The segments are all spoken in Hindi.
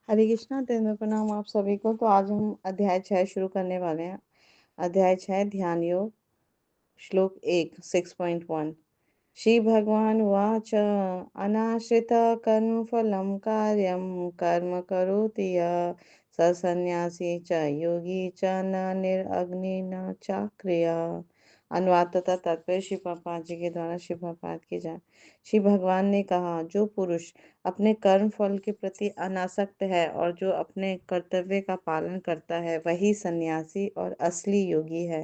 हरे कृष्णा तेंदुआ प्रणाम आप सभी को। तो आज हम अध्याय 6 शुरू करने वाले हैं। अध्याय 6 ध्यान योग श्लोक 1 6.1। श्री भगवान उवाच अनाश्रित कर्मफलं कार्यं कर्म करोति यः स सन्न्यासी च योगी च न निरग्नि न चाक्रिया। अनुवाद तथा तात्पर्य श्री प्रभुपाद जी के द्वारा श्री प्रभुपाद की जाए। श्री भगवान ने कहा, जो पुरुष अपने कर्म फल के प्रति अनासक्त है और जो अपने कर्तव्य का पालन करता है वही सन्यासी और असली योगी है।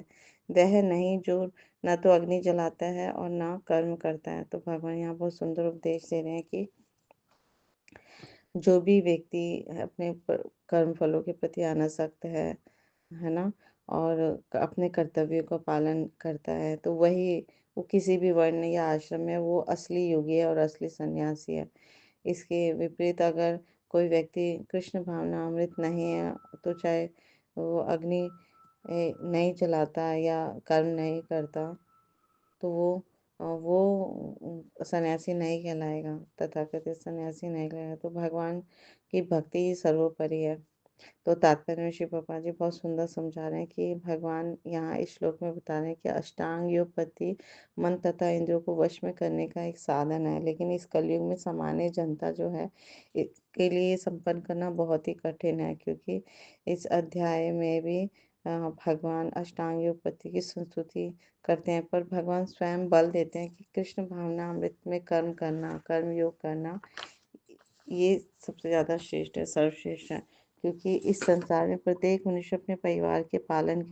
वह नहीं जो न तो अग्नि जलाता है और ना कर्म करता है। तो भगवान यहाँ बहुत सुंदर उपदेश दे रहे हैं कि जो भी व्यक्ति अपने कर्म फलों के प्रति अनासक्त है ना, और अपने कर्तव्यों का पालन करता है तो वही, वो किसी भी वर्ण या आश्रम में वो असली योगी है और असली सन्यासी है। इसके विपरीत अगर कोई व्यक्ति कृष्ण भावना अमृत नहीं है तो चाहे वो अग्नि नहीं जलाता या कर्म नहीं करता तो वो सन्यासी नहीं कहलाएगा, तथाकथित सन्यासी नहीं कहलाएगा। तो भगवान की भक्ति ही सर्वोपरि है। तो तात्पर्य में श्री प्रभुपाद जी बहुत सुंदर समझा रहे हैं कि भगवान यहाँ इस श्लोक में बता रहे हैं कि अष्टांग योग पद्धति मन तथा इंद्रियों को वश में करने का एक साधन है, लेकिन इस कलयुग में सामान्य जनता जो है इसके लिए संपन्न करना बहुत ही कठिन है, क्योंकि इस अध्याय में भी भगवान अष्टांग योग पद्धति की संस्तुति करते हैं, पर भगवान स्वयं बल देते हैं कि कृष्ण भावना अमृत में कर्म करना, कर्म योग करना, ये सबसे ज़्यादा श्रेष्ठ है, सर्वश्रेष्ठ है। क्योंकि इस संसार में प्रत्येक मनुष्य अपने परिवार के पालन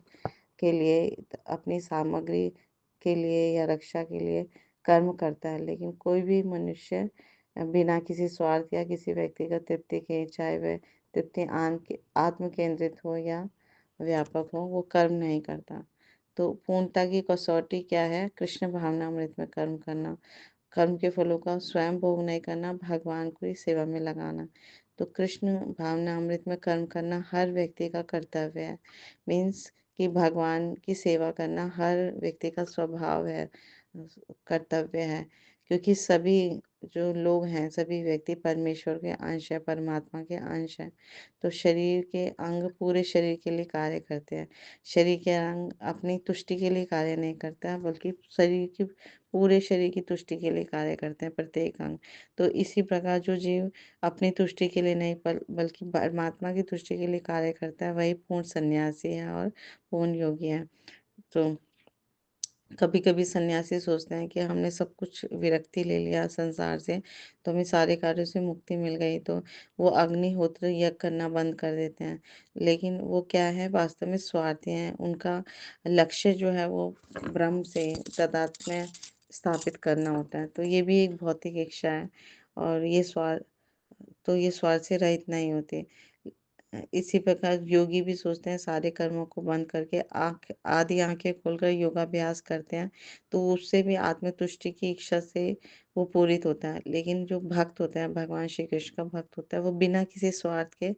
के लिए, अपनी सामग्री के लिए या रक्षा के लिए कर्म करता है, लेकिन कोई भी मनुष्य बिना किसी स्वार्थ या किसी व्यक्तिगत तृप्ति के, चाहे वह तृप्ति आत्म केंद्रित हो या व्यापक हो, वो कर्म नहीं करता। तो पूर्णता की कसौटी क्या है? कृष्ण भावना अमृत में कर्म करना, कर्म के फलों का स्वयं भोग नहीं करना, भगवान को ही सेवा में लगाना। तो कृष्ण भावना अमृत में कर्म करना हर व्यक्ति का कर्तव्य है। मीन्स कि भगवान की सेवा करना हर व्यक्ति का स्वभाव है, कर्तव्य है। क्योंकि सभी जो लोग हैं, सभी व्यक्ति परमेश्वर के अंश है, परमात्मा के अंश है। तो शरीर के अंग पूरे शरीर के लिए कार्य करते हैं। शरीर के अंग अपनी तुष्टि के लिए कार्य नहीं करता, बल्कि पूरे शरीर की तुष्टि के लिए कार्य करते हैं, प्रत्येक अंग। तो इसी प्रकार जो जीव अपनी तुष्टि के लिए नहीं बल्कि परमात्मा की तुष्टि के लिए कार्य करता है, वही पूर्ण सन्यासी है और पूर्ण योगी है। तो कभी कभी सन्यासी सोचते हैं कि हमने सब कुछ विरक्ति ले लिया संसार से, तो हमें सारे कार्यों से मुक्ति मिल गई, तो वो अग्निहोत्र यज्ञ करना बंद कर देते हैं। लेकिन वो क्या है, वास्तव में स्वार्थी हैं। उनका लक्ष्य जो है वो ब्रह्म से तादात्म्य स्थापित करना होता है। तो ये भी एक भौतिक इच्छा है, और ये स्वार्थ से रहित नहीं होते। इसी प्रकार योगी भी सोचते हैं सारे कर्मों को बंद करके आधी आंखें खोलकर योगाभ्यास करते हैं, तो उससे भी आत्मतुष्टि की इच्छा से वो पूरित होता है। लेकिन जो भक्त होता है, भगवान श्री कृष्ण का भक्त होता है, वो बिना किसी स्वार्थ के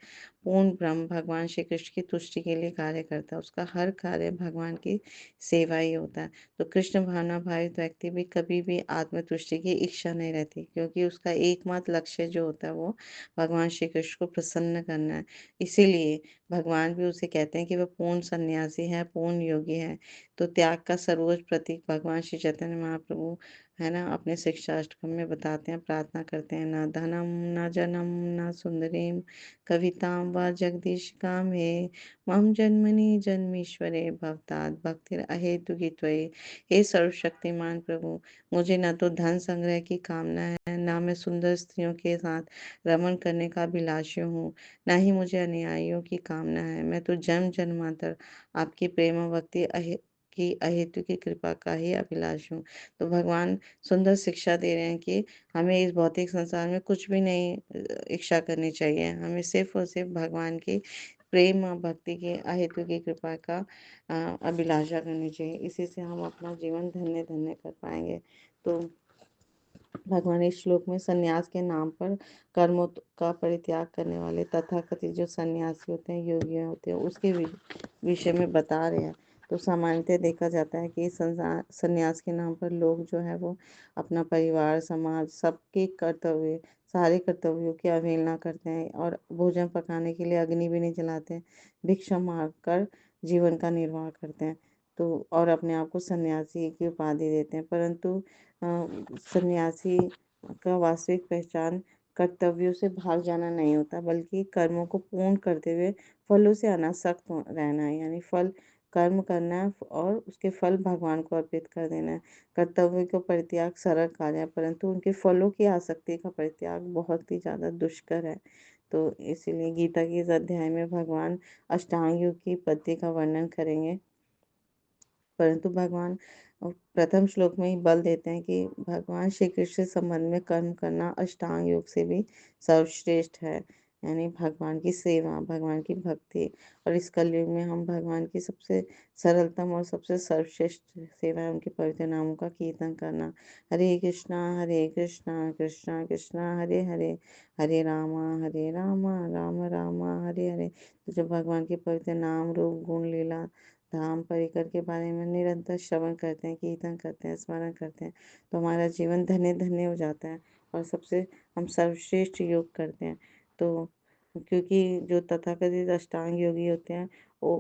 पूर्ण ब्रह्म भगवान श्री कृष्ण की तुष्टि के लिए कार्य करता है। उसका हर कार्य भगवान की सेवा ही होता है। तो कृष्ण भावना भावित व्यक्ति भी कभी भी आत्मतुष्टि की इच्छा नहीं रहती, क्योंकि उसका एकमात्र लक्ष्य जो होता है वो भगवान श्री कृष्ण को प्रसन्न करना है। इसीलिए भगवान भी उसे कहते हैं कि वह पूर्ण सन्यासी है, पूर्ण योगी है। तो त्याग का सर्वोच्च प्रतीक भगवान श्री चैतन्य महाप्रभु है ना, अपने शिक्षाष्टकम में बताते हैं, प्रार्थना करते हैं, न धनम न जनम न सुंदरीम कविताम व जगदीश काम है मम जन्मनि जन्मीश्वरे भवतात् भक्तिर अहेतु की त्वयि। हे सर्वशक्तिमान प्रभु, मुझे न तो धन संग्रह की कामना है, न मैं सुंदर स्त्रियों के साथ रमण करने का अभिलाषी हूँ, ना ही मुझे अनुयायियों की कामना है। मैं तो जन्म जन्मांतर आपकी प्रेम और भक्ति की अहेतु की कृपा का ही अभिलाष हूँ। तो भगवान सुंदर शिक्षा दे रहे हैं कि हमें इस भौतिक संसार में कुछ भी नहीं इच्छा करनी चाहिए। हमें सिर्फ और सिर्फ भगवान की प्रेम और भक्ति की अहेतु की कृपा का अभिलाषा करनी चाहिए। इसी से हम अपना जीवन धन्य धन्य कर पाएंगे। तो भगवान इस श्लोक में सन्यास के नाम पर कर्मों का परित्याग करने वाले तथाकथित जो सन्यासी होते हैं, योगी होते हैं, उसके विषय में बता रहे हैं। तो सामान्यतः देखा जाता है कि संन्यास के नाम पर लोग जो है वो अपना परिवार, समाज, सबके कर्तव्य, सारे कर्तव्यों की अवहेलना करते हैं और भोजन पकाने के लिए अग्नि भी नहीं जलाते हैं। भिक्षा मांगकर जीवन का निर्वाह करते हैं। तो और अपने आप को सन्यासी की उपाधि देते हैं। परंतु सन्यासी का वास्तविक पहचान कर्तव्यों से भाग जाना नहीं होता, बल्कि कर्मों को पूर्ण करते हुए फलों से अनासक्त रहना है। यानी फल कर्म करना है और उसके फल भगवान को अर्पित कर देना है। कर्तव्य को परित्याग सरल कार्य है, परंतु उनके फलों की आसक्ति का परित्याग बहुत ही ज़्यादा दुष्कर है। तो इसीलिए गीता के इस अध्याय में भगवान अष्टांग योग की पद्धति का वर्णन करेंगे। परंतु भगवान प्रथम श्लोक में ही बल देते हैं कि भगवान श्री कृष्ण के संबंध में कर्म करना अष्टांग योग से भी सर्वश्रेष्ठ है। यानी भगवान की सेवा, भगवान की भक्ति, और इस कलयुग में हम भगवान की सबसे सरलतम और सबसे सर्वश्रेष्ठ सेवा है उनके पवित्र नामों का कीर्तन करना। हरे कृष्णा कृष्णा कृष्णा हरे हरे, हरे रामा राम रामा हरे हरे। तो जब भगवान के पवित्र नाम, रूप, गुण, लीला, धाम, परिकर के बारे में निरंतर श्रवण करते हैं, कीर्तन करते हैं, स्मरण करते हैं, तो हमारा जीवन धन्य धन्य हो जाता है और सबसे हम सर्वश्रेष्ठ योग करते हैं। तो क्योंकि जो तथाकथित अष्टांग योगी होते हैं वो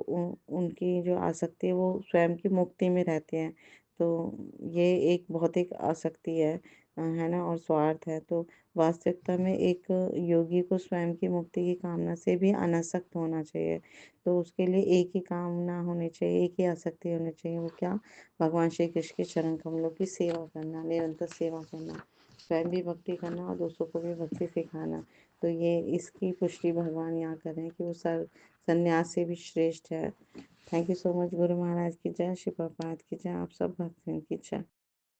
उनकी जो आसक्ति है वो स्वयं की मुक्ति में रहते हैं। तो ये एक भौतिक आसक्ति है ना, और स्वार्थ है। तो वास्तविकता में एक योगी को स्वयं की मुक्ति की कामना से भी अनासक्त होना चाहिए। तो उसके लिए एक ही कामना होनी चाहिए, एक ही आसक्ति होनी चाहिए। वो क्या? भगवान श्री कृष्ण के चरण कमलों की सेवा करना, निरंतर सेवा करना, स्वयं भी भक्ति करना और दूसरों को भी भक्ति सिखाना। तो ये इसकी पुष्टि भगवान यहाँ कर रहे हैं कि वो संन्यास से भी श्रेष्ठ है। Thank you so much. Guru Maharaj की जय, श्री प्रभुपाद की जय, आप सब भक्तों की जय।